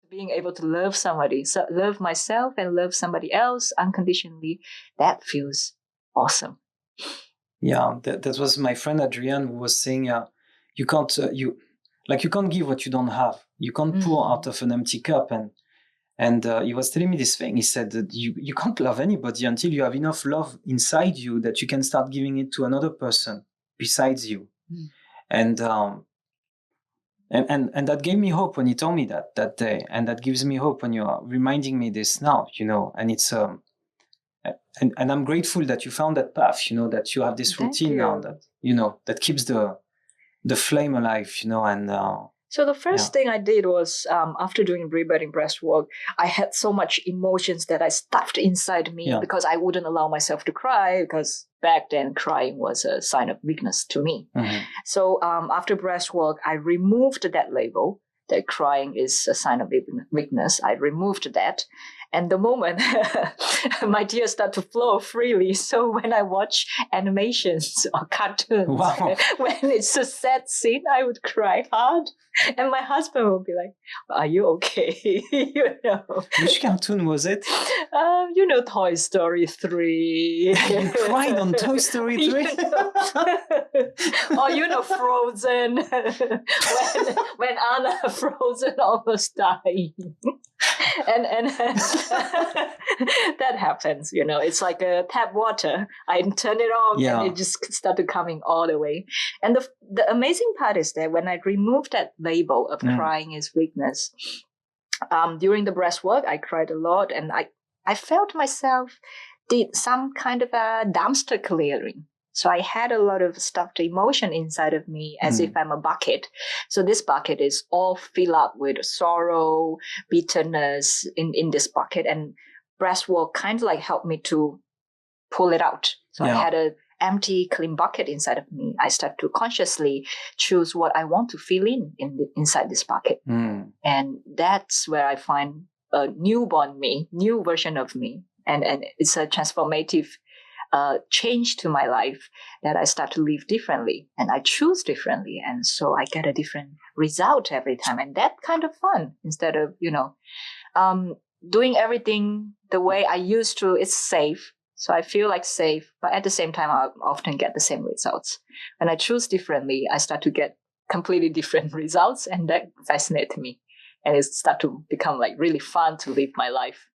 being able to love somebody, so love myself and love somebody else unconditionally, that feels awesome. Yeah, that was my friend Adrian who was saying, you can't give what you don't have. You can't pour out of an empty cup. And he was telling me this thing. He said that you can't love anybody until you have enough love inside you that you can start giving it to another person besides you. And that gave me hope when he told me that day, and that gives me hope when you are reminding me this now, and it's and I'm grateful that you found that path, that you have this routine now that that keeps the flame alive, and so the first thing I did was, after doing rebirthing breathwork, I had so much emotions that I stuffed inside me because I wouldn't allow myself to cry, because back then crying was a sign of weakness to me. So after breathwork, I removed that label that crying is a sign of weakness. I removed that. And the moment my tears start to flow freely. So when I watch animations or cartoons, when it's a sad scene, I would cry hard. And my husband would be like, "Are you okay?" Which cartoon was it? Toy Story 3. You cried on Toy Story 3? Or Frozen. when Anna Frozen almost died. and that happens, it's like a tap water. I turn it on and it just started coming all the way. And the amazing part is that when I removed that label of crying is weakness, during the breathwork, I cried a lot, and I felt myself did some kind of a dumpster clearing. So I had a lot of stuffed emotion inside of me, as if I'm a bucket. So this bucket is all filled up with sorrow, bitterness in this bucket. And breathwork kind of like helped me to pull it out. So I had an empty, clean bucket inside of me. I start to consciously choose what I want to fill inside this bucket. And that's where I find a newborn me, new version of me. And it's a transformative change to my life, that I start to live differently and I choose differently. And so I get a different result every time. And that kind of fun, instead of, doing everything the way I used to. It's safe. So I feel like safe, but at the same time, I often get the same results. When I choose differently, I start to get completely different results. And that fascinates me. And it starts to become like really fun to live my life.